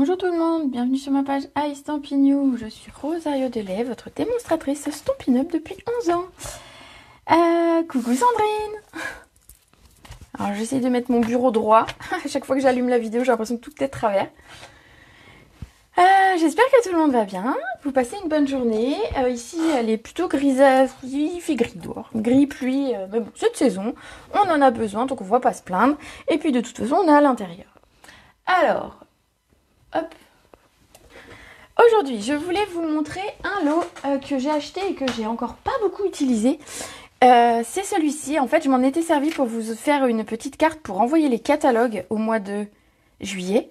Bonjour tout le monde, bienvenue sur ma page iStampin'. Je suis Rosario Delay, votre démonstratrice Stampin' Up depuis 11 ans. Coucou Sandrine. Alors j'essaie de mettre mon bureau droit. À chaque fois que j'allume la vidéo, j'ai l'impression que tout est de travers. J'espère que tout le monde va bien. Vous passez une bonne journée. Ici, elle est plutôt grisâtre. Il fait gris dehors. Gris, pluie. Mais bon, cette saison, on en a besoin, donc on ne va pas se plaindre. Et puis de toute façon, on est à l'intérieur. Alors, hop. Aujourd'hui, je voulais vous montrer un lot que j'ai acheté et que j'ai encore pas beaucoup utilisé. C'est celui-ci. En fait, je m'en étais servi pour vous faire une petite carte pour envoyer les catalogues au mois de juillet.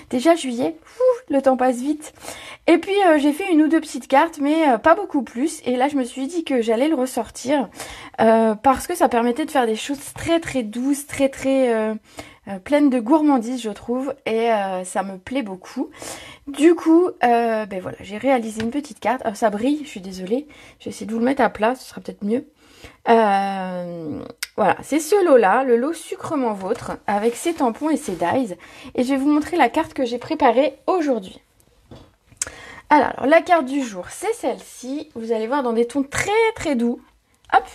Déjà juillet, le temps passe vite. Et puis j'ai fait une ou deux petites cartes, mais pas beaucoup plus. Et là, je me suis dit que j'allais le ressortir parce que ça permettait de faire des choses très très douces, très très pleines de gourmandise, je trouve. Et ça me plaît beaucoup. Du coup, ben voilà, j'ai réalisé une petite carte. Alors, ça brille, je suis désolée. Je vais essayer de vous le mettre à plat, ce sera peut-être mieux. Voilà, c'est ce lot-là, le lot Sucrement Vôtre, avec ses tampons et ses dies. Et je vais vous montrer la carte que j'ai préparée aujourd'hui. Alors, la carte du jour, c'est celle-ci. Vous allez voir dans des tons très très doux. Hop.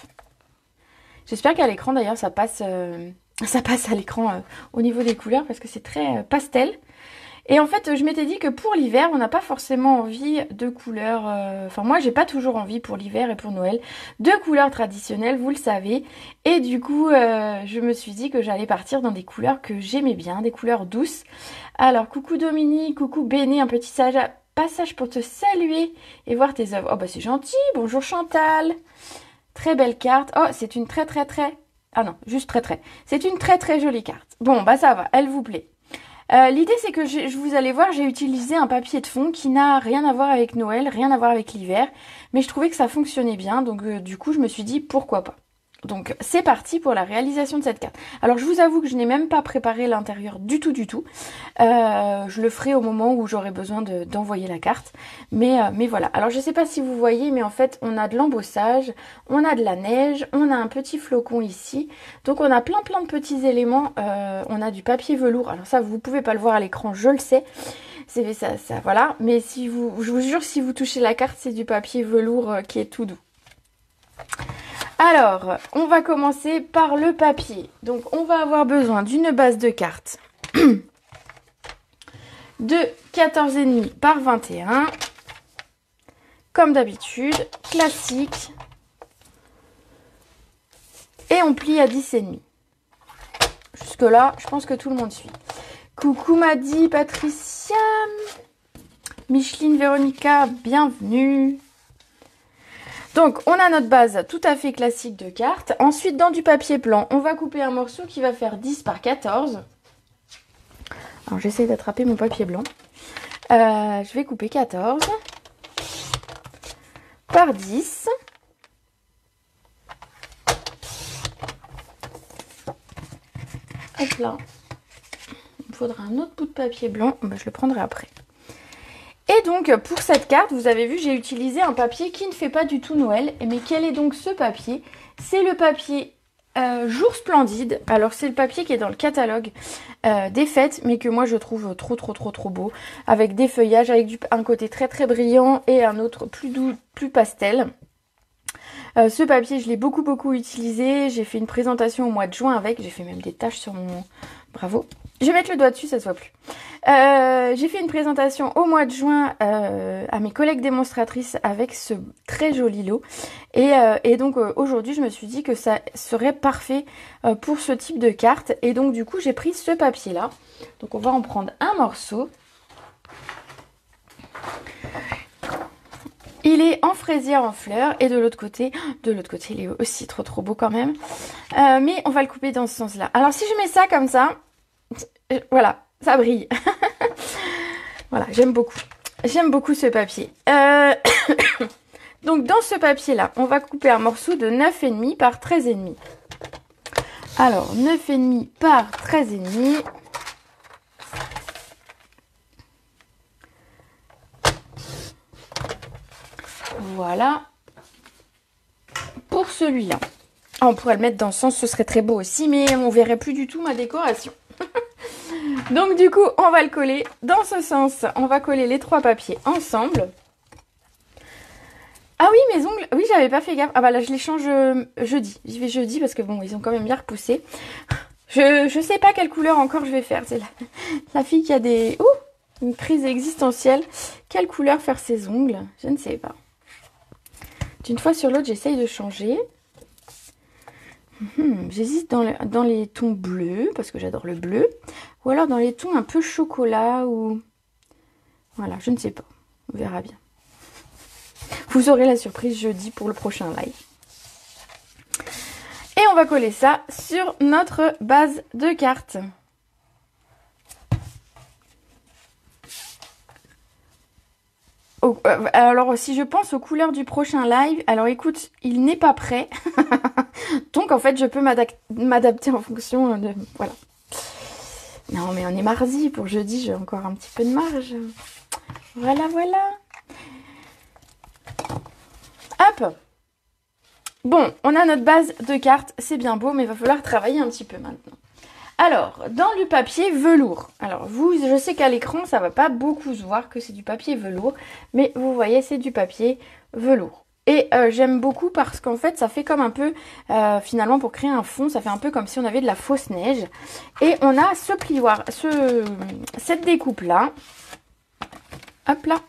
J'espère qu'à l'écran, d'ailleurs, ça passe à l'écran au niveau des couleurs, parce que c'est très pastel. Et en fait, je m'étais dit que pour l'hiver, on n'a pas forcément envie de couleurs... Enfin, moi, j'ai pas toujours envie pour l'hiver et pour Noël de couleurs traditionnelles, vous le savez. Et du coup, je me suis dit que j'allais partir dans des couleurs que j'aimais bien, des couleurs douces. Alors, coucou Dominique, coucou Béné, un petit passage pour te saluer et voir tes œuvres. Oh, bah c'est gentil. Bonjour Chantal. Très belle carte. Oh, c'est une très... Ah non, juste très. C'est une très jolie carte. Bon, bah ça va, elle vous plaît. L'idée c'est que vous allez voir, j'ai utilisé un papier de fond qui n'a rien à voir avec Noël, rien à voir avec l'hiver, mais je trouvais que ça fonctionnait bien, donc du coup je me suis dit pourquoi pas. Donc c'est parti pour la réalisation de cette carte. Alors je vous avoue que je n'ai même pas préparé l'intérieur du tout. Je le ferai au moment où j'aurai besoin d'envoyer la carte. Mais voilà. Alors je ne sais pas si vous voyez, mais en fait on a de l'embossage, on a de la neige, on a un petit flocon ici. Donc on a plein de petits éléments. On a du papier velours. Alors ça vous ne pouvez pas le voir à l'écran, je le sais. C'est ça, voilà. Mais si je vous jure, si vous touchez la carte, c'est du papier velours qui est tout doux. Alors, on va commencer par le papier. Donc, on va avoir besoin d'une base de cartes de 14,5 par 21. Comme d'habitude, classique. Et on plie à 10,5. Jusque-là, je pense que tout le monde suit. Coucou Madi, Patricia, Micheline, Véronica, bienvenue. Donc, on a notre base tout à fait classique de cartes. Ensuite, dans du papier blanc, on va couper un morceau qui va faire 10 par 14. Alors, j'essaie d'attraper mon papier blanc. Je vais couper 14 par 10. Hop là. Il me faudra un autre bout de papier blanc. Ben, je le prendrai après. Et donc, pour cette carte, vous avez vu, j'ai utilisé un papier qui ne fait pas du tout Noël. Mais quel est donc ce papier? C'est le papier Jour Splendide. Alors, c'est le papier qui est dans le catalogue des fêtes, mais que moi, je trouve trop beau. Avec des feuillages, avec un côté très brillant et un autre plus doux, plus pastel. Ce papier, je l'ai beaucoup utilisé. J'ai fait une présentation au mois de juin avec. J'ai fait même des taches sur mon... Bravo. Je vais mettre le doigt dessus, ça se voit plus. J'ai fait une présentation au mois de juin à mes collègues démonstratrices avec ce très joli lot. Et donc aujourd'hui, je me suis dit que ça serait parfait pour ce type de carte. Et donc du coup, j'ai pris ce papier-là. Donc on va en prendre un morceau. Il est en fraisière en fleurs et de l'autre côté, il est aussi trop beau quand même. Mais on va le couper dans ce sens-là. Alors si je mets ça comme ça, voilà, ça brille. Voilà, j'aime beaucoup. J'aime beaucoup ce papier. Donc dans ce papier-là, on va couper un morceau de 9,5 par 13,5. Alors 9,5 par 13,5. Voilà. Pour celui-là. On pourrait le mettre dans ce sens, ce serait très beau aussi, mais on verrait plus du tout ma décoration. Donc du coup, on va le coller dans ce sens. On va coller les 3 papiers ensemble. Ah oui, mes ongles, oui, j'avais pas fait gaffe. Ah bah là, je les change jeudi. J'y vais jeudi parce que bon, ils ont quand même bien repoussé. Je sais pas quelle couleur encore je vais faire. C'est la fille qui a des... Ouh, une crise existentielle. Quelle couleur faire ses ongles? Je ne sais pas. D'une fois sur l'autre, j'essaye de changer. J'hésite dans les tons bleus, parce que j'adore le bleu. Ou alors dans les tons un peu chocolat ou... Voilà, je ne sais pas. On verra bien. Vous aurez la surprise jeudi pour le prochain live. Et on va coller ça sur notre base de cartes. Alors, si je pense aux couleurs du prochain live, alors écoute, il n'est pas prêt. Donc, en fait, je peux m'adapter en fonction de... Voilà. Non, mais on est mardi. Pour jeudi, j'ai encore un petit peu de marge. Voilà, voilà. Hop. Bon, on a notre base de cartes. C'est bien beau, mais il va falloir travailler un petit peu maintenant. Alors, dans le papier velours. Alors, je sais qu'à l'écran, ça va pas beaucoup se voir que c'est du papier velours. Mais vous voyez, c'est du papier velours. Et j'aime beaucoup parce qu'en fait, ça fait comme un peu, finalement, pour créer un fond, ça fait un peu comme si on avait de la fausse neige. Et on a ce plioir, cette découpe-là, hop là,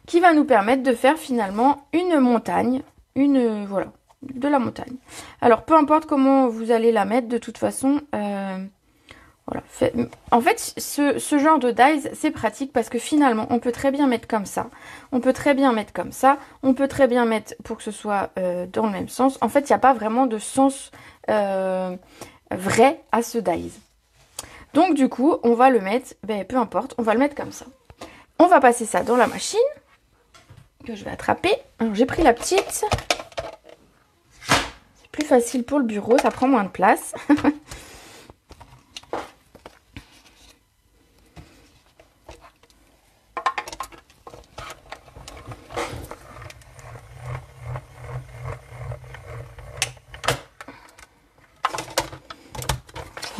qui va nous permettre de faire finalement une montagne, voilà, de la montagne. Alors, peu importe comment vous allez la mettre, de toute façon... Voilà. En fait, ce genre de dies, c'est pratique parce que finalement, on peut très bien mettre comme ça. On peut très bien mettre comme ça. On peut très bien mettre pour que ce soit dans le même sens. En fait, il n'y a pas vraiment de sens vrai à ce dies. Donc, du coup, on va le mettre, peu importe, on va le mettre comme ça. On va passer ça dans la machine que je vais attraper. Alors, j'ai pris la petite. C'est plus facile pour le bureau, ça prend moins de place.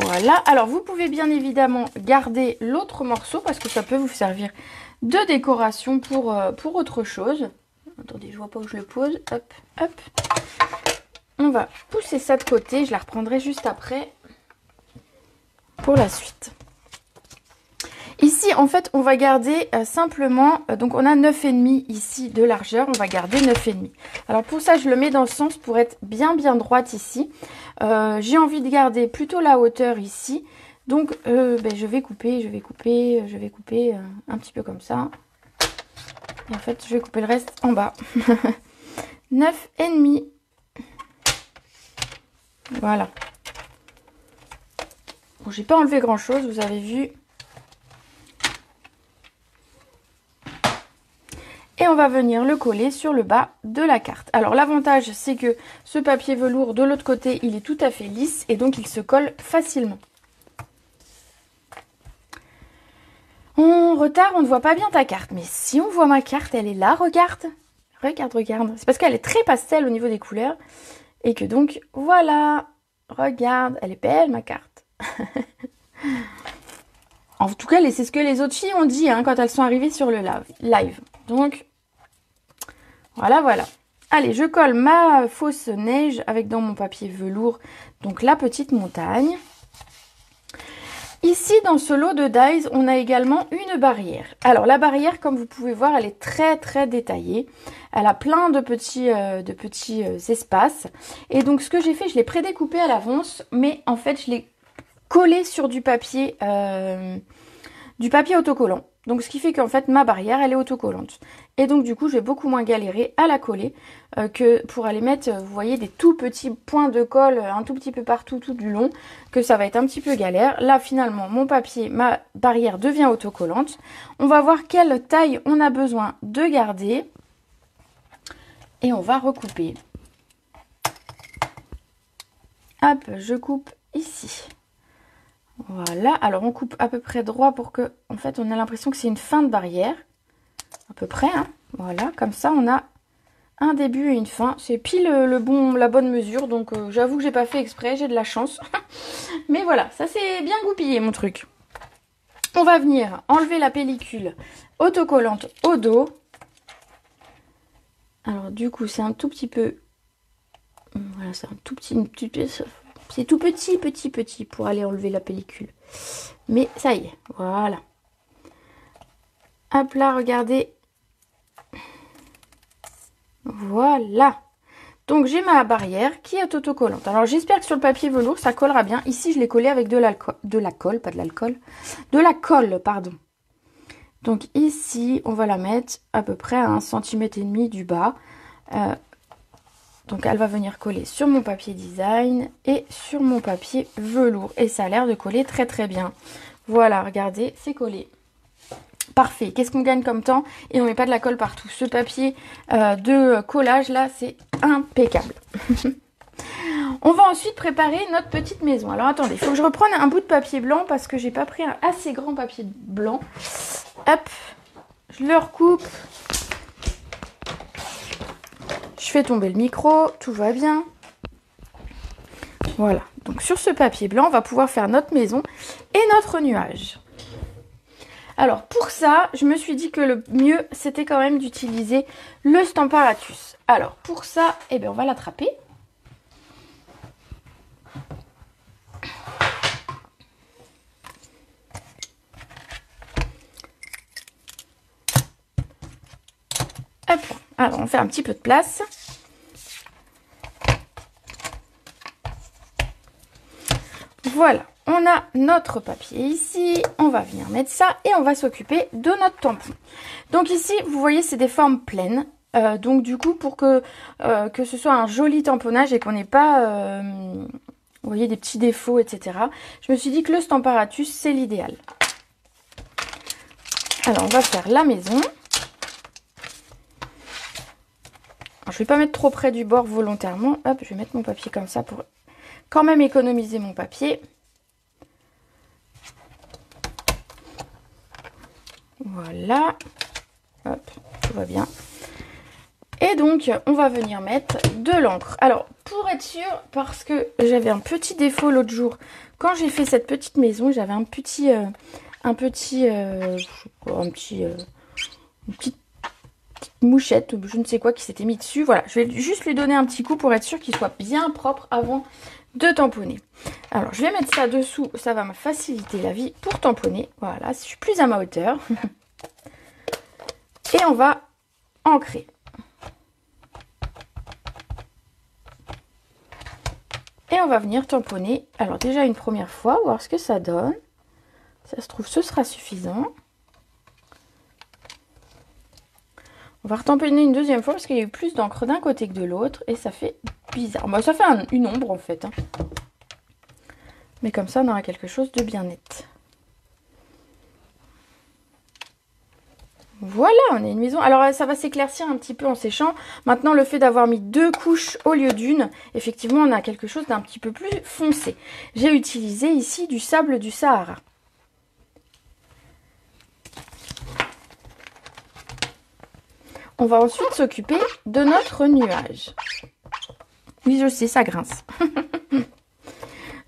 Voilà, alors vous pouvez bien évidemment garder l'autre morceau parce que ça peut vous servir de décoration pour autre chose. Attendez, je vois pas où je le pose. Hop, hop. On va pousser ça de côté, je la reprendrai juste après pour la suite. Ici, en fait, on va garder simplement, donc on a 9,5 ici de largeur, on va garder 9,5. Alors pour ça, je le mets dans le sens pour être bien droite ici. J'ai envie de garder plutôt la hauteur ici. Donc, je vais couper un petit peu comme ça. Et en fait, je vais couper le reste en bas. 9,5. Voilà. Bon, j'ai pas enlevé grand chose, vous avez vu. Et on va venir le coller sur le bas de la carte. Alors l'avantage, c'est que ce papier velours de l'autre côté, il est tout à fait lisse et donc il se colle facilement. En retard, on ne voit pas bien ta carte. Mais si on voit ma carte, elle est là, regarde. Regarde, regarde. C'est parce qu'elle est très pastel au niveau des couleurs. Et que donc, voilà. Regarde, elle est belle ma carte. En tout cas, c'est ce que les autres filles ont dit quand elles sont arrivées sur le live. Donc... Voilà, voilà. Allez, je colle ma fausse neige avec dans mon papier velours, donc la petite montagne. Ici, dans ce lot de dies, on a également une barrière. Alors, la barrière, comme vous pouvez voir, elle est très détaillée. Elle a plein de petits espaces. Et donc, ce que j'ai fait, je l'ai prédécoupé à l'avance, mais en fait, je l'ai collé sur du papier autocollant. Donc, ce qui fait qu'en fait, ma barrière, elle est autocollante. Et donc, du coup, je vais beaucoup moins galérer à la coller que pour aller mettre, vous voyez, des tout petits points de colle un tout petit peu partout, tout du long, que ça va être un petit peu galère. Là, finalement, mon papier, ma barrière devient autocollante. On va voir quelle taille on a besoin de garder. Et on va recouper. Hop, je coupe ici. Voilà, alors on coupe à peu près droit pour que, en fait, on a l'impression que c'est une fin de barrière. À peu près, hein. Voilà, comme ça, on a un début et une fin. C'est pile la bonne mesure, donc j'avoue que j'ai pas fait exprès, j'ai de la chance. Mais voilà, ça c'est bien goupillé, mon truc. On va venir enlever la pellicule autocollante au dos. Alors du coup, c'est un tout petit peu... Voilà, c'est un tout petit... C'est tout petit pour aller enlever la pellicule. Mais ça y est, voilà. Hop là, regardez. Voilà. Donc j'ai ma barrière qui est autocollante. Alors j'espère que sur le papier velours ça collera bien. Ici je l'ai collé avec de la colle, pardon. Donc ici on va la mettre à peu près à 1,5 cm du bas. Donc elle va venir coller sur mon papier design et sur mon papier velours. Et ça a l'air de coller très très bien. Voilà, regardez, c'est collé. Parfait. Qu'est-ce qu'on gagne comme temps? Et on met pas de la colle partout. Ce papier de collage là, c'est impeccable. On va ensuite préparer notre petite maison. Alors attendez, il faut que je reprenne un bout de papier blanc parce que j'ai pas pris un assez grand papier blanc. Hop, je le recoupe. Je fais tomber le micro, tout va bien. Voilà. Donc sur ce papier blanc, on va pouvoir faire notre maison et notre nuage. Alors pour ça, je me suis dit que le mieux, c'était quand même d'utiliser le Stamparatus. Alors pour ça, eh bien, on va l'attraper. Hop, alors on fait un petit peu de place. Voilà. On a notre papier ici, on va venir mettre ça et on va s'occuper de notre tampon. Donc ici, vous voyez, c'est des formes pleines. Donc du coup, pour que ce soit un joli tamponnage et qu'on n'ait pas, vous voyez, des petits défauts, etc. Je me suis dit que le Stamparatus, c'est l'idéal. Alors, on va faire la maison. Alors, je ne vais pas mettre trop près du bord volontairement. Hop, je vais mettre mon papier comme ça pour quand même économiser mon papier. Voilà, hop, tout va bien. Et donc, on va venir mettre de l'encre. Alors, pour être sûr, parce que j'avais un petit défaut l'autre jour, quand j'ai fait cette petite maison, j'avais une petite mouchette ou je ne sais quoi qui s'était mis dessus. Voilà, je vais juste lui donner un petit coup pour être sûr qu'il soit bien propre avant de tamponner. Alors, je vais mettre ça dessous, ça va me faciliter la vie pour tamponner. Voilà, je suis plus à ma hauteur. Et on va ancrer. Et on va venir tamponner. Alors déjà une première fois, voir ce que ça donne. Ça se trouve, ce sera suffisant. On va retamponner une deuxième fois parce qu'il y a eu plus d'encre d'un côté que de l'autre. Et ça fait bizarre. Bon, ça fait une ombre en fait. Hein. Mais comme ça, on aura quelque chose de bien net. Voilà, on a une maison. Alors, ça va s'éclaircir un petit peu en séchant. Maintenant, le fait d'avoir mis 2 couches au lieu d'une, effectivement, on a quelque chose d'un petit peu plus foncé. J'ai utilisé ici du sable du Sahara. On va ensuite s'occuper de notre nuage. Oui, je sais, ça grince.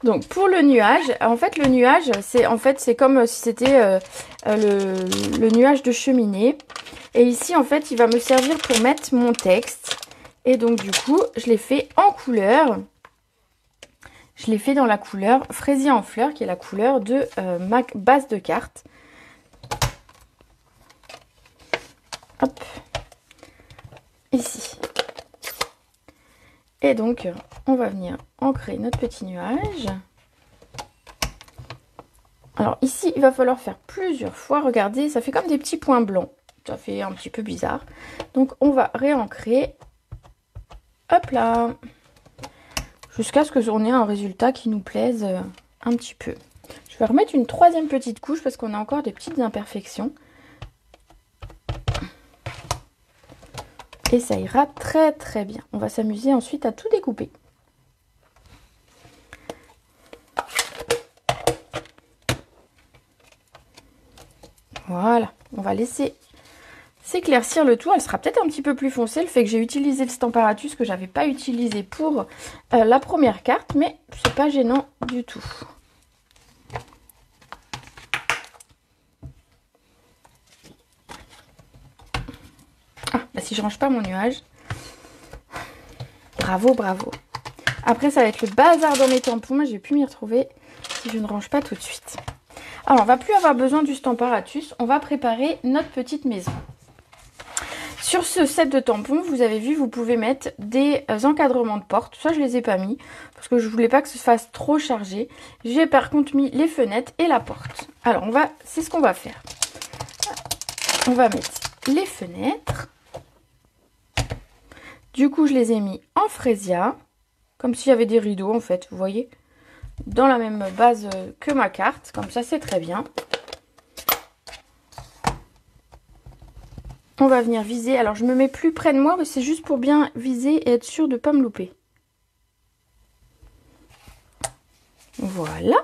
Donc pour le nuage, en fait le nuage c'est comme si c'était le nuage de cheminée. Et ici en fait il va me servir pour mettre mon texte. Et donc du coup je l'ai fait en couleur. Je l'ai fait dans la couleur fraisier en fleurs qui est la couleur de ma base de carte. Hop. Ici. Et donc, on va venir ancrer notre petit nuage. Alors ici, il va falloir faire plusieurs fois. Regardez, ça fait comme des petits points blancs. Ça fait un petit peu bizarre. Donc, on va réancrer. Hop là. Jusqu'à ce qu'on ait un résultat qui nous plaise un petit peu. Je vais remettre une troisième petite couche parce qu'on a encore des petites imperfections. Et ça ira très très bien. On va s'amuser ensuite à tout découper. Voilà, on va laisser s'éclaircir le tout. Elle sera peut-être un petit peu plus foncée. Le fait que j'ai utilisé le Stamparatus que j'avais pas utilisé pour la première carte, mais c'est pas gênant du tout. Bah, si je range pas mon nuage. Bravo, bravo. Après, ça va être le bazar dans mes tampons. Je vais plus m'y retrouver si je ne range pas tout de suite. Alors, on va plus avoir besoin du Stamparatus. On va préparer notre petite maison. Sur ce set de tampons, vous avez vu, vous pouvez mettre des encadrements de porte. Ça, je les ai pas mis parce que je voulais pas que ce fasse trop chargé. J'ai par contre mis les fenêtres et la porte. Alors, c'est ce qu'on va faire. On va mettre les fenêtres. Du coup, je les ai mis en frésia, comme s'il y avait des rideaux en fait, vous voyez, dans la même base que ma carte. Comme ça, c'est très bien. On va venir viser. Alors, je me mets plus près de moi, mais c'est juste pour bien viser et être sûr de ne pas me louper. Voilà.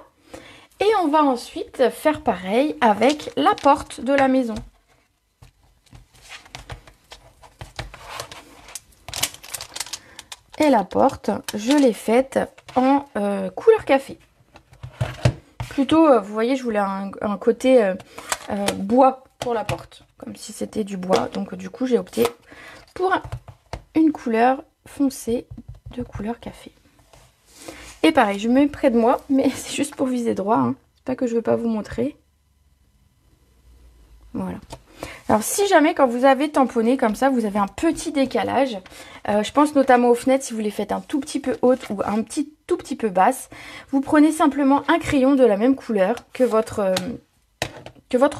Et on va ensuite faire pareil avec la porte de la maison. Et la porte, je l'ai faite en couleur café. Plutôt, vous voyez, je voulais un côté bois pour la porte. Comme si c'était du bois. Donc du coup, j'ai opté pour une couleur foncée de couleur café. Et pareil, je me mets près de moi, mais c'est juste pour viser droit. Hein. C'est pas que je veux pas vous montrer. Voilà. Alors si jamais quand vous avez tamponné comme ça, vous avez un petit décalage, je pense notamment aux fenêtres si vous les faites un tout petit peu hautes ou un tout petit peu basses, vous prenez simplement un crayon de la même couleur que votre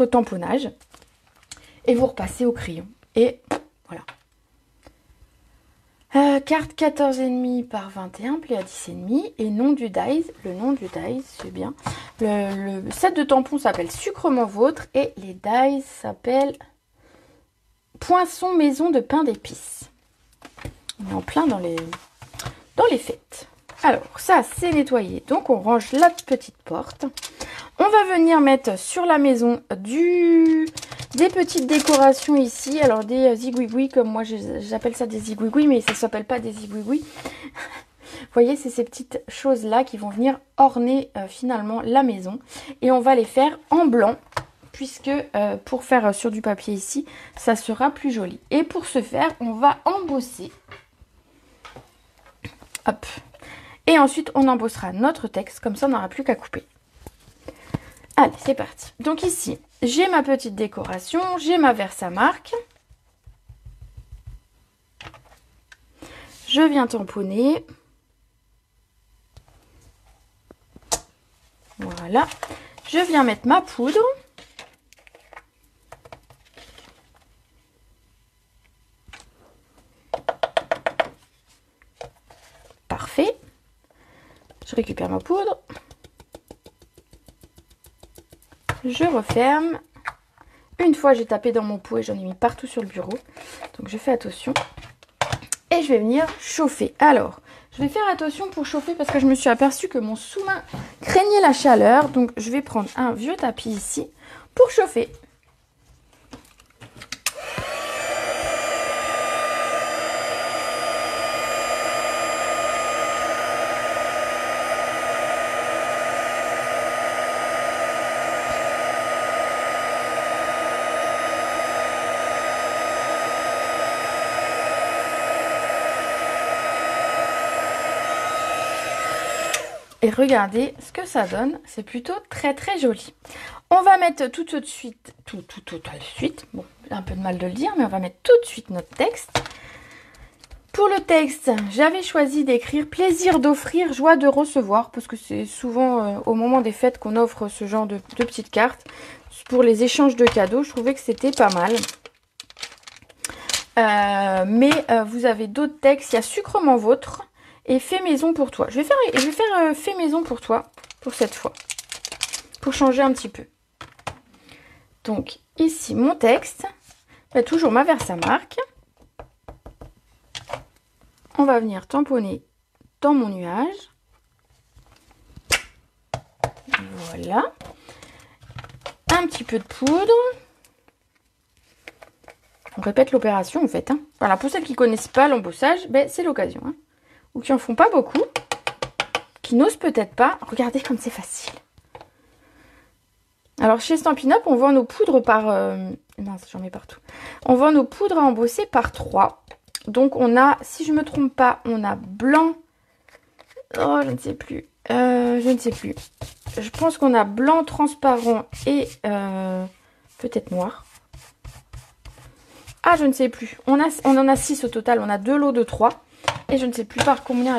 tamponnage et vous repassez au crayon. Et voilà. Carte 14,5 par 21, plié à 10,5 et nom du dies. Le nom du dies, c'est bien. Le set de tampons s'appelle Sucrement Vôtre et les dies s'appellent Poinçon Maison de pain d'épices. On est en plein dans les fêtes. Alors, ça, c'est nettoyé. Donc, on range la petite porte. On va venir mettre sur la maison des petites décorations ici. Alors, des zigouigouis, comme moi, j'appelle ça des zigouigouis, mais ça ne s'appelle pas des zigouigouis. Vous voyez, c'est ces petites choses-là qui vont venir orner finalement la maison. Et on va les faire en blanc. Puisque pour faire sur du papier ici, ça sera plus joli. Et pour ce faire, on va embosser. Hop. Et ensuite, on embossera notre texte. Comme ça, on n'aura plus qu'à couper. Allez, c'est parti. Donc ici, j'ai ma petite décoration. J'ai ma Versamark. Je viens tamponner. Voilà. Je viens mettre ma poudre. Parfait. Je récupère ma poudre. Je referme. Une fois j'ai tapé dans mon pot et j'en ai mis partout sur le bureau. Donc je fais attention. Et je vais venir chauffer. Alors, je vais faire attention pour chauffer parce que je me suis aperçue que mon sous-main craignait la chaleur. Donc je vais prendre un vieux tapis ici pour chauffer. Et regardez ce que ça donne, c'est plutôt très très joli. On va mettre tout de suite, bon, j'ai un peu de mal de le dire, mais on va mettre tout de suite notre texte. Pour le texte, j'avais choisi d'écrire « Plaisir d'offrir, joie de recevoir » parce que c'est souvent au moment des fêtes qu'on offre ce genre de petites cartes. Pour les échanges de cadeaux, je trouvais que c'était pas mal. Mais vous avez d'autres textes, il y a « Sucrement Vôtre » et Fait maison pour toi. Je vais faire Fait maison pour toi pour cette fois. Pour changer un petit peu. Donc ici mon texte. Toujours ma Versamark. On va venir tamponner dans mon nuage. Voilà. Un petit peu de poudre. On répète l'opération en fait. Hein. Voilà, pour celles qui ne connaissent pas l'embossage, c'est l'occasion. Hein. Ou qui en font pas beaucoup, qui n'osent peut-être pas. Regardez comme c'est facile. Alors chez Stampin' Up, on vend nos poudres par... mince, j'en mets partout. On vend nos poudres à embosser par 3. Donc on a, si je ne me trompe pas, on a blanc... Oh, je ne sais plus. Je ne sais plus. Je pense qu'on a blanc transparent et peut-être noir. Ah, je ne sais plus. On en a 6 au total. On a 2 lots de 3. Et je ne sais plus comment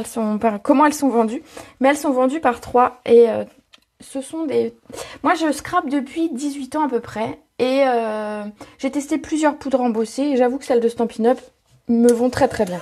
elles sont vendues. Mais elles sont vendues par 3. Et ce sont des... Moi, je scrape depuis 18 ans à peu près. Et j'ai testé plusieurs poudres embossées. Et j'avoue que celles de Stampin' Up me vont très très bien.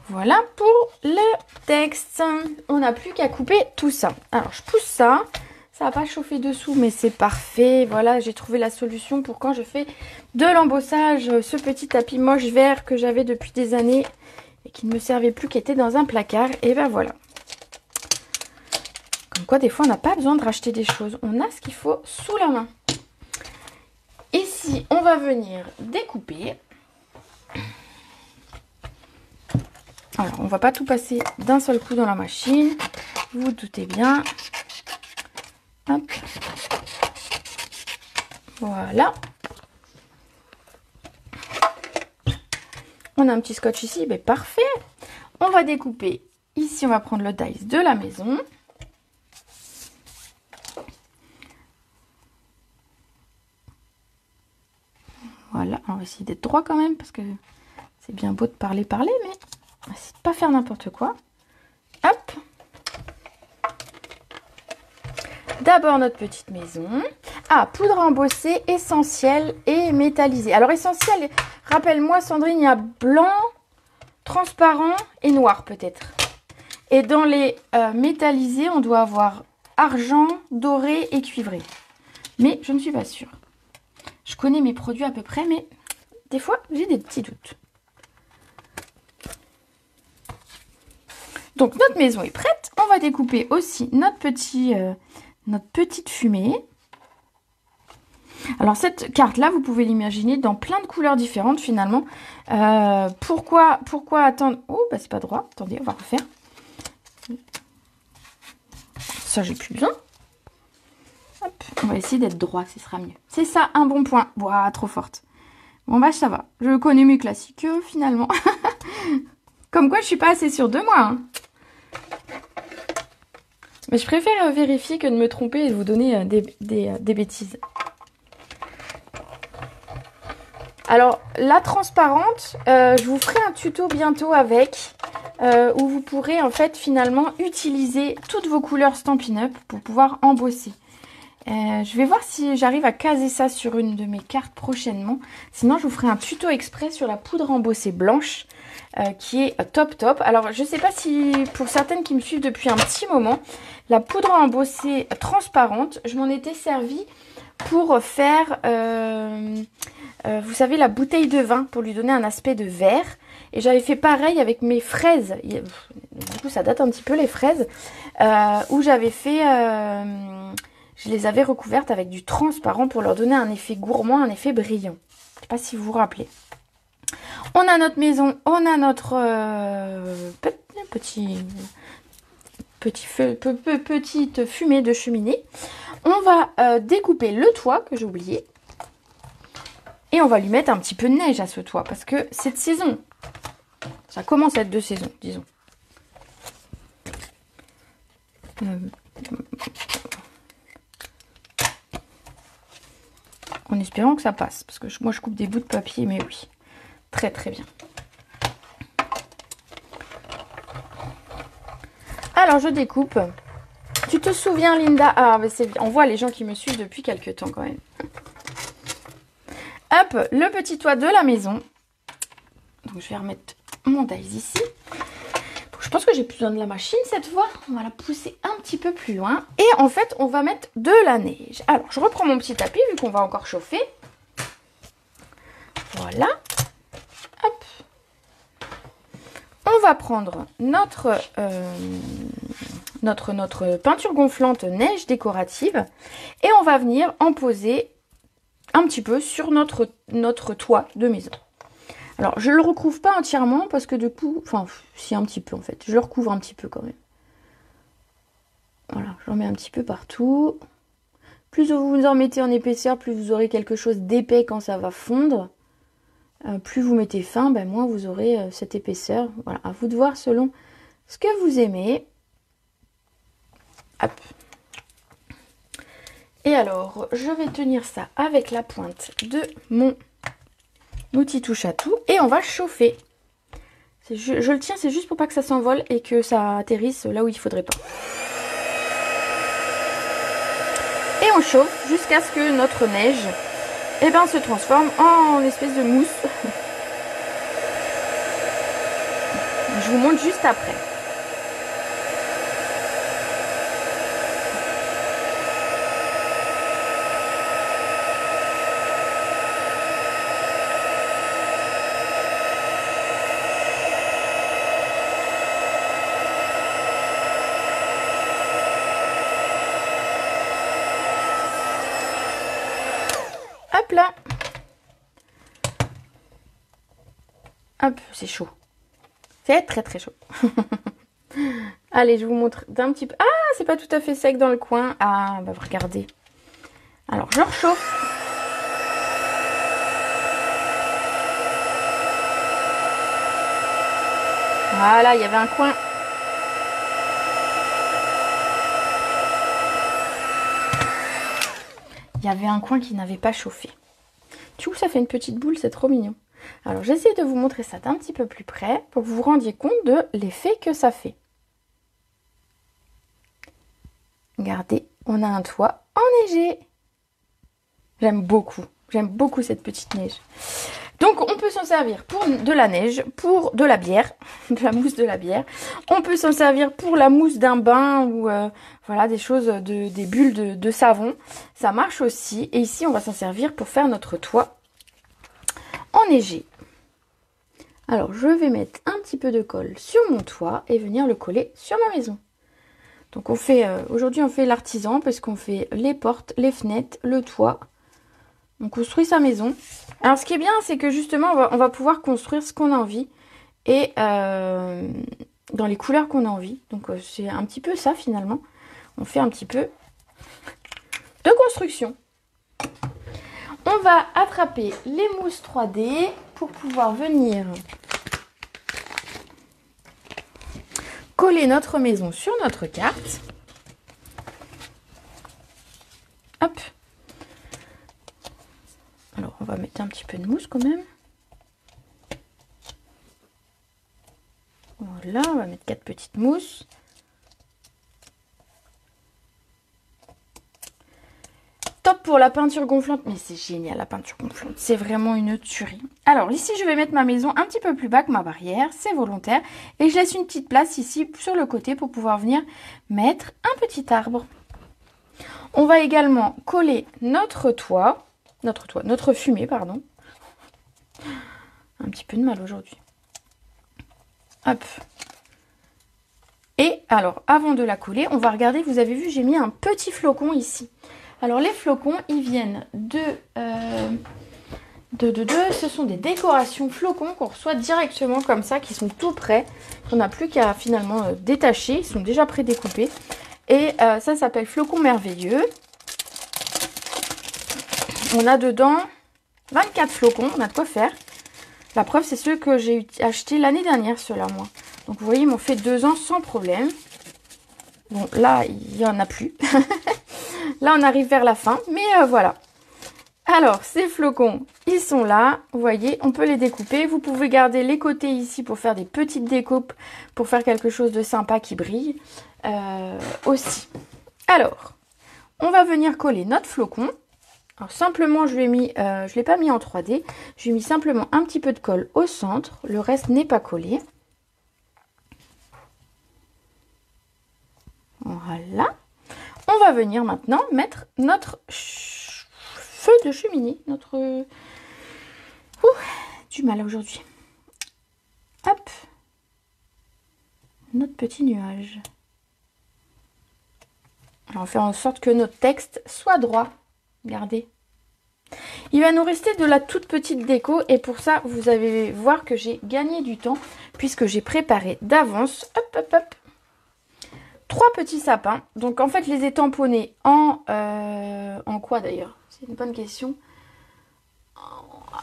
Voilà pour le texte. On n'a plus qu'à couper tout ça. Alors, je pousse ça. Ça va pas chauffer dessous, mais c'est parfait. Voilà, j'ai trouvé la solution pour quand je fais de l'embossage. Ce petit tapis moche vert que j'avais depuis des années et qui ne me servait plus, qui était dans un placard. Et ben voilà. Comme quoi, des fois, on n'a pas besoin de racheter des choses. On a ce qu'il faut sous la main. Ici, on va venir découper. Alors, on va pas tout passer d'un seul coup dans la machine. Vous vous doutez bien. Hop. Voilà. On a un petit scotch ici, mais parfait. On va découper. Ici, on va prendre le dice de la maison. Voilà, on va essayer d'être droit quand même, parce que c'est bien beau de parler, mais on va essayer de pas faire n'importe quoi. Hop. D'abord notre petite maison. Ah, poudre embossée, essentielle et métallisée. Alors essentielle, rappelle-moi Sandrine, il y a blanc, transparent et noir peut-être. Et dans les métallisés, on doit avoir argent, doré et cuivré. Mais je ne suis pas sûre. Je connais mes produits à peu près, mais des fois, j'ai des petits doutes. Donc, notre maison est prête. On va découper aussi notre petite fumée. Alors, cette carte-là, vous pouvez l'imaginer dans plein de couleurs différentes, finalement. Pourquoi attendre... Oh, bah, c'est pas droit. Attendez, on va refaire. Ça, j'ai plus besoin. Hop, on va essayer d'être droit, ce sera mieux. C'est ça, un bon point. Ouah, trop forte. Bon, bah, ça va. Je connais mes classiques, finalement. Comme quoi, je suis pas assez sûre de moi. Hein. Mais je préfère vérifier que de me tromper et de vous donner des bêtises. Alors, la transparente, je vous ferai un tuto bientôt avec, où vous pourrez en fait finalement utiliser toutes vos couleurs Stampin' Up pour pouvoir embosser. Je vais voir si j'arrive à caser ça sur une de mes cartes prochainement. Sinon, je vous ferai un tuto exprès sur la poudre embossée blanche, qui est top. Alors, je ne sais pas si pour certaines qui me suivent depuis un petit moment, la poudre embossée transparente, je m'en étais servie pour faire... vous savez, la bouteille de vin pour lui donner un aspect de verre. Et j'avais fait pareil avec mes fraises. Du coup, ça date un petit peu les fraises. Où j'avais fait... je les avais recouvertes avec du transparent pour leur donner un effet gourmand, un effet brillant. Je ne sais pas si vous vous rappelez. On a notre maison, on a notre petite fumée de cheminée. On va découper le toit que j'ai oublié. Et on va lui mettre un petit peu de neige à ce toit. Parce que cette saison, ça commence à être de saison, disons. En espérant que ça passe. Parce que moi, je coupe des bouts de papier, mais oui. Très, très bien. Alors, je découpe. Tu te souviens, Linda? Ah, mais c'est... on voit les gens qui me suivent depuis quelques temps, quand même. Hop, le petit toit de la maison. Donc, je vais remettre mon dice ici. Je pense que j'ai plus besoin de la machine cette fois. On va la pousser un petit peu plus loin. Et en fait, on va mettre de la neige. Alors, je reprends mon petit tapis vu qu'on va encore chauffer. Voilà. Hop. On va prendre notre notre peinture gonflante neige décorative et on va venir en poser un petit peu sur notre toit de maison. Alors, je le recouvre pas entièrement parce que du coup, enfin, si un petit peu en fait, je le recouvre un petit peu quand même. Voilà, j'en mets un petit peu partout. Plus vous en mettez en épaisseur, plus vous aurez quelque chose d'épais quand ça va fondre. Plus vous mettez fin, ben, moins vous aurez cette épaisseur. Voilà, à vous de voir selon ce que vous aimez. Hop. Et alors, je vais tenir ça avec la pointe de mon outil touche à tout et on va chauffer. Je le tiens, c'est juste pour pas que ça s'envole et que ça atterrisse là où il faudrait pas. Et on chauffe jusqu'à ce que notre neige se transforme en espèce de mousse. Je vous montre juste après. Hop là. Hop, c'est chaud. C'est très très chaud. Allez, je vous montre d'un petit peu. Ah, c'est pas tout à fait sec dans le coin. Ah, bah regardez. Alors, je rechauffe. Voilà, il y avait un coin. Il y avait un coin qui n'avait pas chauffé. Du coup, ça fait une petite boule, c'est trop mignon. Alors, j'essaie de vous montrer ça d'un petit peu plus près pour que vous vous rendiez compte de l'effet que ça fait. Regardez, on a un toit enneigé. J'aime beaucoup cette petite neige. Donc, on peut s'en servir pour de la neige, pour de la bière, de la mousse de la bière. On peut s'en servir pour la mousse d'un bain ou voilà, des choses, des bulles de savon. Ça marche aussi. Et ici, on va s'en servir pour faire notre toit enneigé. Alors, je vais mettre un petit peu de colle sur mon toit et venir le coller sur ma maison. Donc, on fait aujourd'hui, on fait l'artisan parce qu'on fait les portes, les fenêtres, le toit. On construit sa maison. Alors, ce qui est bien, c'est que justement, on va pouvoir construire ce qu'on a envie et dans les couleurs qu'on a envie. Donc, c'est un petit peu ça, finalement. On fait un petit peu de construction. On va attraper les mousses 3D pour pouvoir venir coller notre maison sur notre carte. Hop. Alors, on va mettre un petit peu de mousse quand même. Voilà, on va mettre 4 petites mousses. Top pour la peinture gonflante. Mais c'est génial la peinture gonflante. C'est vraiment une tuerie. Alors, ici, je vais mettre ma maison un petit peu plus bas que ma barrière. C'est volontaire. Et je laisse une petite place ici sur le côté pour pouvoir venir mettre un petit arbre. On va également coller notre fumée, pardon. Un petit peu de mal aujourd'hui. Hop. Et alors, avant de la coller, on va regarder, vous avez vu, j'ai mis un petit flocon ici. Alors, les flocons, ils viennent ce sont des décorations flocons qu'on reçoit directement comme ça, qui sont tout prêts. On n'a plus qu'à finalement détacher, ils sont déjà prédécoupés. Et ça s'appelle flocon merveilleux. On a dedans 24 flocons, on a de quoi faire. La preuve, c'est ceux que j'ai achetés l'année dernière, ceux-là, moi. Donc, vous voyez, ils m'ont fait 2 ans sans problème. Bon, là, il n'y en a plus. Là, on arrive vers la fin, mais voilà. Alors, ces flocons, ils sont là. Vous voyez, on peut les découper. Vous pouvez garder les côtés ici pour faire des petites découpes, pour faire quelque chose de sympa qui brille aussi. Alors, on va venir coller notre flocon. Alors simplement, je l'ai pas mis en 3D. Je lui ai mis simplement un petit peu de colle au centre. Le reste n'est pas collé. Voilà. On va venir maintenant mettre notre feu de cheminée. Du mal aujourd'hui. Hop. Notre petit nuage. On va faire en sorte que notre texte soit droit. Regardez. Il va nous rester de la toute petite déco et pour ça, vous allez voir que j'ai gagné du temps puisque j'ai préparé d'avance, hop, hop, hop, 3 petits sapins. Donc en fait, je les ai tamponnés en quoi d'ailleurs? C'est une bonne question.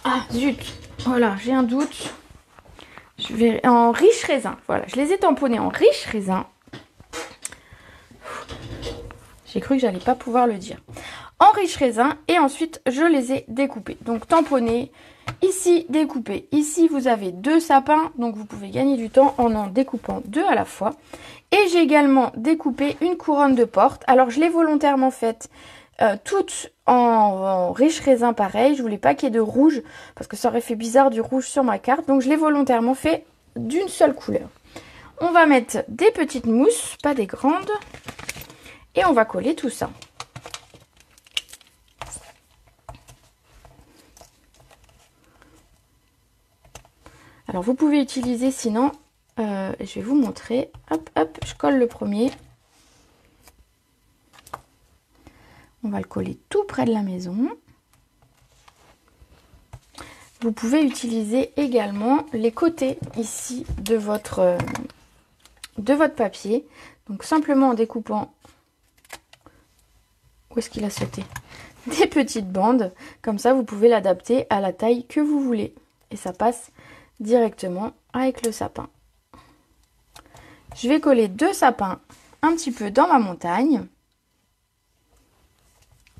Ah zut, voilà, j'ai un doute. Je vais en riche raisin. Voilà, je les ai tamponnés en riche raisin. J'ai cru que j'allais pas pouvoir le dire. En riche raisin et ensuite je les ai découpés. Donc tamponnés, ici découpés. Ici vous avez 2 sapins, donc vous pouvez gagner du temps en découpant 2 à la fois. Et j'ai également découpé une couronne de porte. Alors je l'ai volontairement faite toutes en riche raisin pareil. Je voulais pas qu'il y ait de rouge parce que ça aurait fait bizarre du rouge sur ma carte. Donc je l'ai volontairement fait d'une seule couleur. On va mettre des petites mousses, pas des grandes. Et on va coller tout ça. Alors vous pouvez utiliser sinon, je vais vous montrer, hop hop, je colle le premier. On va le coller tout près de la maison. Vous pouvez utiliser également les côtés ici de votre papier. Donc simplement en découpant, où est-ce qu'il a sauté? Des petites bandes, comme ça vous pouvez l'adapter à la taille que vous voulez. Et ça passe directement avec le sapin. Je vais coller 2 sapins un petit peu dans ma montagne.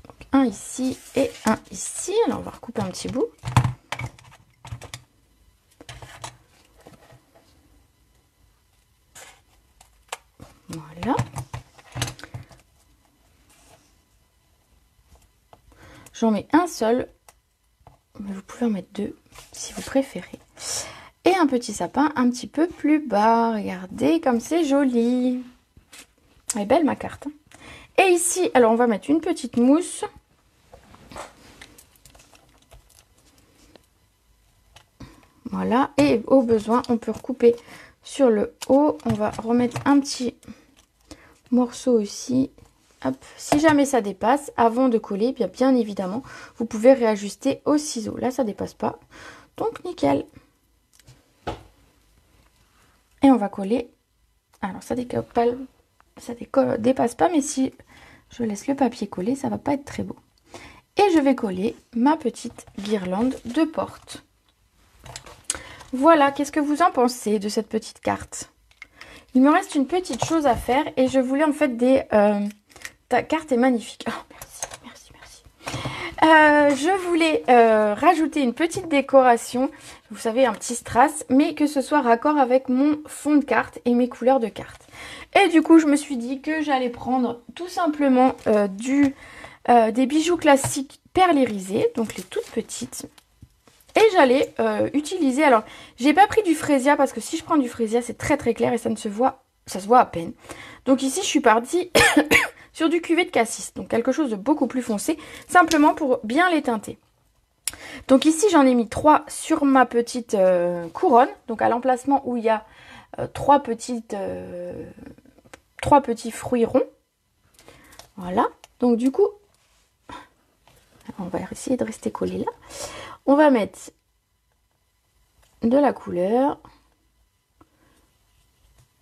Donc, un ici et un ici. Alors on va recouper un petit bout. Voilà. J'en mets un seul, mais vous pouvez en mettre 2 si vous préférez. Et un petit sapin un petit peu plus bas. Regardez comme c'est joli. Elle est belle ma carte. Et ici, alors on va mettre une petite mousse. Voilà. Et au besoin, on peut recouper sur le haut. On va remettre un petit morceau aussi. Hop. Si jamais ça dépasse, avant de coller, bien évidemment, vous pouvez réajuster au ciseau. Là, ça dépasse pas. Donc, nickel. Et on va coller. Alors, ça dépasse pas, mais si je laisse le papier coller, ça va pas être très beau. Et je vais coller ma petite guirlande de porte. Voilà, qu'est-ce que vous en pensez de cette petite carte? Il me reste une petite chose à faire et je voulais en fait ta carte est magnifique. Oh, merci. Je voulais rajouter une petite décoration, vous savez, un petit strass, mais que ce soit raccord avec mon fond de carte et mes couleurs de carte. Et du coup, je me suis dit que j'allais prendre tout simplement des bijoux classiques perles irisées, donc les toutes petites. Et j'allais utiliser, alors j'ai pas pris du frésia parce que si je prends du frésia c'est très clair et ça se voit à peine. Donc ici je suis partie sur du cuvé de cassis, donc quelque chose de beaucoup plus foncé, simplement pour bien les teinter. Donc ici j'en ai mis 3 sur ma petite couronne, donc à l'emplacement où il y a 3 petits fruits ronds. Voilà, donc du coup, on va essayer de rester collé là. On va mettre de la couleur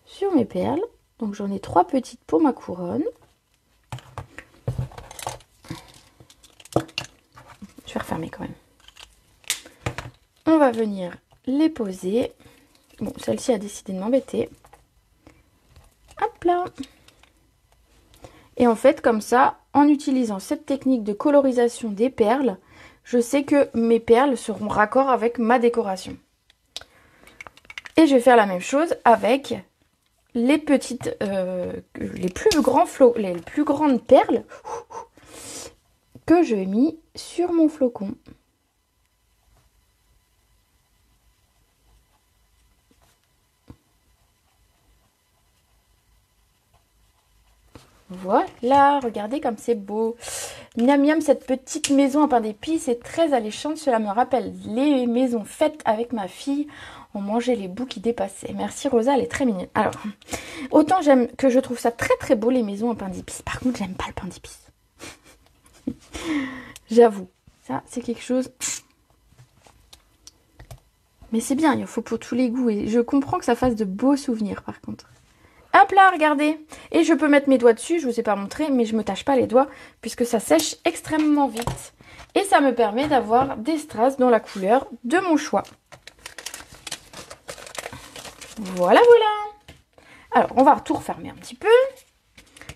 sur mes perles. Donc j'en ai 3 petites pour ma couronne. Je vais refermer quand même. On va venir les poser. Bon, celle-ci a décidé de m'embêter. Hop là. Et en fait, comme ça, en utilisant cette technique de colorisation des perles, je sais que mes perles seront raccord avec ma décoration. Et je vais faire la même chose avec les petites, les plus grandes perles que je mis sur mon flocon. Voilà, regardez comme c'est beau. Miam miam, cette petite maison en pain d'épices est très alléchante. Cela me rappelle les maisons faites avec ma fille. On mangeait les bouts qui dépassaient. Merci Rosa, elle est très mignonne. Alors, autant j'aime que je trouve ça très très beau les maisons en pain d'épices. Par contre, j'aime pas le pain d'épices. J'avoue, ça c'est quelque chose... Mais c'est bien, il en faut pour tous les goûts. Et je comprends que ça fasse de beaux souvenirs par contre. Hop là, regardez. Et je peux mettre mes doigts dessus, je ne vous ai pas montré, mais je ne me tâche pas les doigts puisque ça sèche extrêmement vite. Et ça me permet d'avoir des strass dans la couleur de mon choix. Voilà, voilà. Alors, on va tout refermer un petit peu.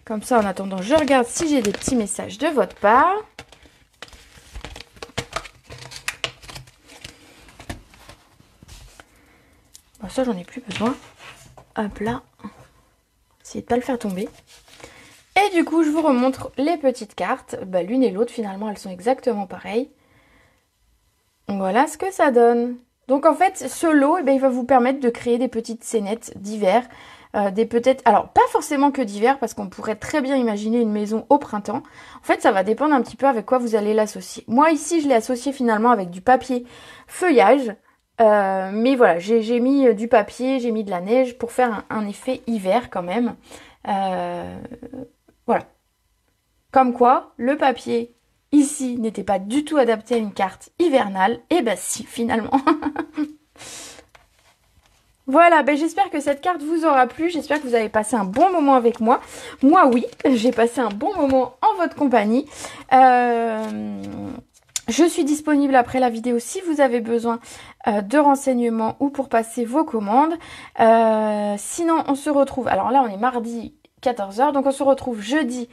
Comme ça, en attendant, je regarde si j'ai des petits messages de votre part. Bon, ça, j'en ai plus besoin. Hop là. Essayez de ne pas le faire tomber. Et du coup, je vous remontre les petites cartes. Bah, l'une et l'autre, finalement, elles sont exactement pareilles. Voilà ce que ça donne. Donc, en fait, ce lot, eh bien, il va vous permettre de créer des petites scénettes d'hiver. Alors, pas forcément que d'hiver, parce qu'on pourrait très bien imaginer une maison au printemps. En fait, ça va dépendre un petit peu avec quoi vous allez l'associer. Moi, ici, je l'ai associé finalement avec du papier feuillage. Mais voilà, j'ai mis du papier, j'ai mis de la neige pour faire un effet hiver quand même. Voilà. Comme quoi, le papier ici n'était pas du tout adapté à une carte hivernale. Et bah si, finalement. Voilà, ben j'espère que cette carte vous aura plu. J'espère que vous avez passé un bon moment avec moi. Moi, oui, j'ai passé un bon moment en votre compagnie. Je suis disponible après la vidéo si vous avez besoin de renseignements ou pour passer vos commandes. Sinon, on se retrouve... Alors là, on est mardi 14 h, donc on se retrouve jeudi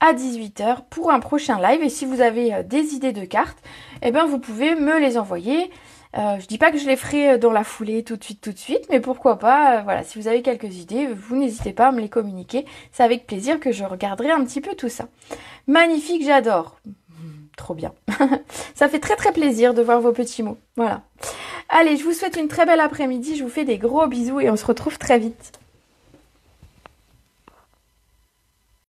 à 18 h pour un prochain live. Et si vous avez des idées de cartes, eh ben, vous pouvez me les envoyer. Je dis pas que je les ferai dans la foulée tout de suite, mais pourquoi pas, voilà, si vous avez quelques idées, vous n'hésitez pas à me les communiquer. C'est avec plaisir que je regarderai un petit peu tout ça. Magnifique, j'adore. Trop bien. Ça fait très très plaisir de voir vos petits mots. Voilà. Allez, je vous souhaite une très belle après-midi. Je vous fais des gros bisous et on se retrouve très vite.